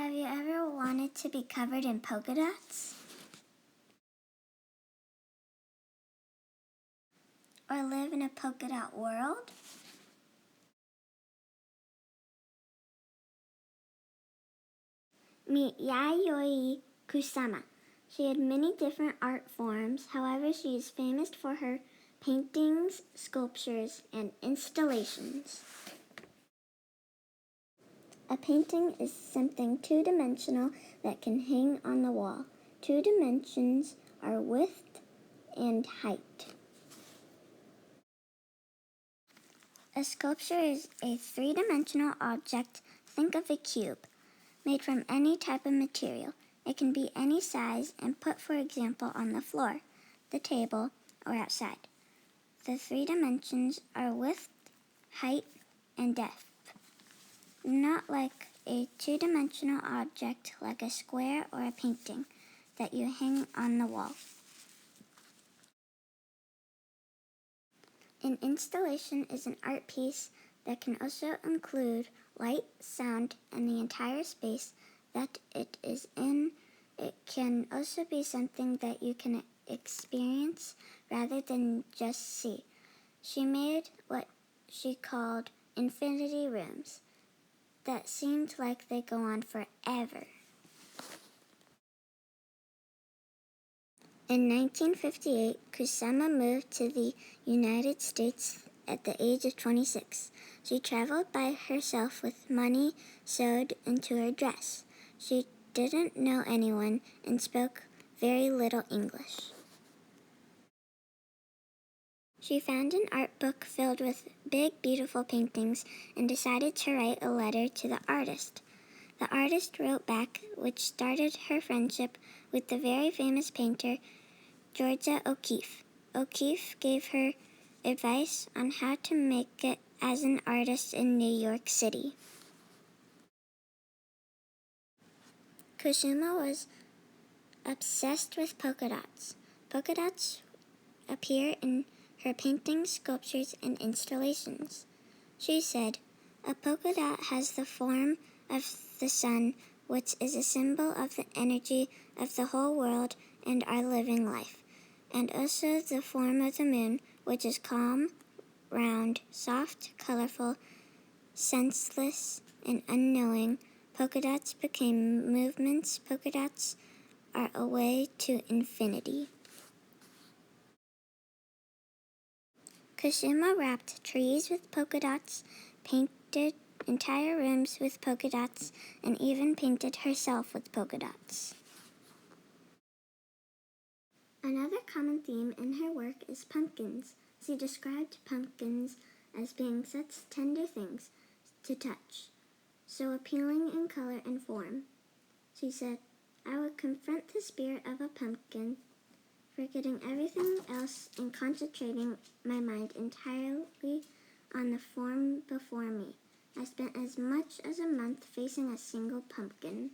Have you ever wanted to be covered in polka dots? Or live in a polka dot world? Meet Yayoi Kusama. She had many different art forms, however she is famous for her paintings, sculptures, and installations. A painting is something two-dimensional that can hang on the wall. Two dimensions are width and height. A sculpture is a three-dimensional object, think of a cube, made from any type of material. It can be any size and put, for example, on the floor, the table, or outside. The three dimensions are width, height, and depth. Not like a two-dimensional object like a square or a painting that you hang on the wall. An installation is an art piece that can also include light, sound, and the entire space that it is in. It can also be something that you can experience rather than just see. She made what she called infinity rooms that seemed like they go on forever. In 1958, Kusama moved to the United States at the age of 26. She traveled by herself with money sewed into her dress. She didn't know anyone and spoke very little English. She found an art book filled with big, beautiful paintings and decided to write a letter to the artist. The artist wrote back, which started her friendship with the very famous painter, Georgia O'Keeffe. O'Keeffe gave her advice on how to make it as an artist in New York City. Kusama was obsessed with polka dots. Polka dots appear in her paintings, sculptures, and installations. She said, "A polka dot has the form of the sun, which is a symbol of the energy of the whole world and our living life, and also the form of the moon, which is calm, round, soft, colorful, senseless, and unknowing. Polka dots became movements. Polka dots are a way to infinity." Kusama wrapped trees with polka dots, painted entire rooms with polka dots, and even painted herself with polka dots. Another common theme in her work is pumpkins. She described pumpkins as being such tender things to touch, so appealing in color and form. She said, "I would confront the spirit of a pumpkin, forgetting everything else and concentrating my mind entirely on the form before me. I spent as much as a month facing a single pumpkin."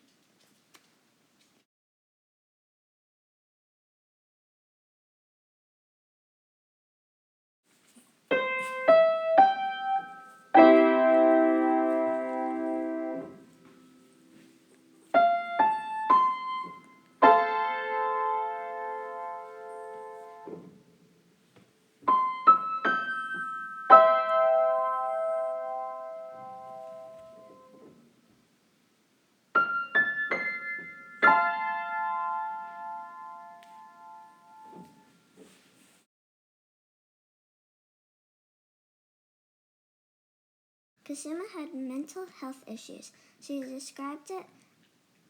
Kusama had mental health issues. She described it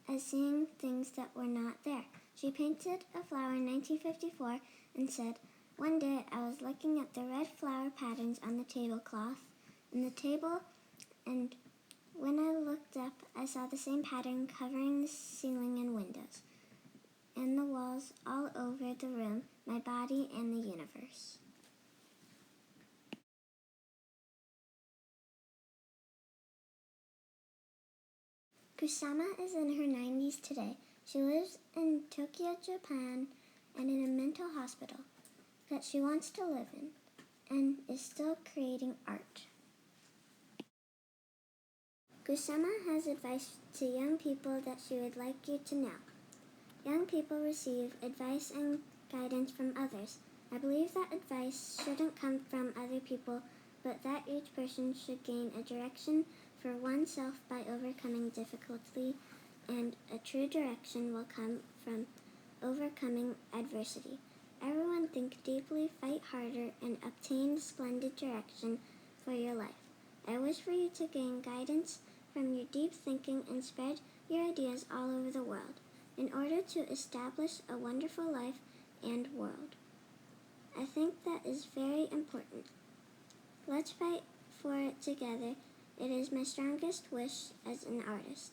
as seeing things that were not there. She painted a flower in 1954 and said, "One day I was looking at the red flower patterns on the tablecloth and the table, and when I looked up, I saw the same pattern covering the ceiling and windows, and the walls all over the room, my body and the universe." Kusama is in her 90s today. She lives in Tokyo, Japan, and in a mental hospital that she wants to live in, and is still creating art. Kusama has advice to young people that she would like you to know. Young people receive advice and guidance from others. I believe that advice shouldn't come from other people, but that each person should gain a direction for oneself by overcoming difficulty, and a true direction will come from overcoming adversity. Everyone think deeply, fight harder, and obtain splendid direction for your life. I wish for you to gain guidance from your deep thinking and spread your ideas all over the world in order to establish a wonderful life and world. I think that is very important. Let's fight for it together. It is my strongest wish as an artist.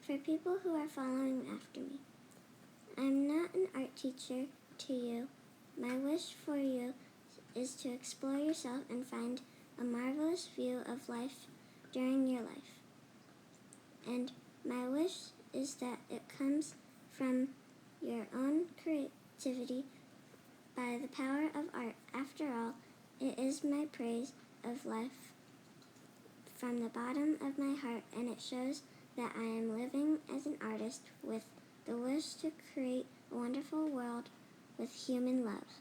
For people who are following after me, I'm not an art teacher to you. My wish for you is to explore yourself and find a marvelous view of life during your life. And my wish is that it comes from your own creativity by the power of art. After all, it is my praise of life from the bottom of my heart, and it shows that I am living as an artist with the wish to create a wonderful world with human love.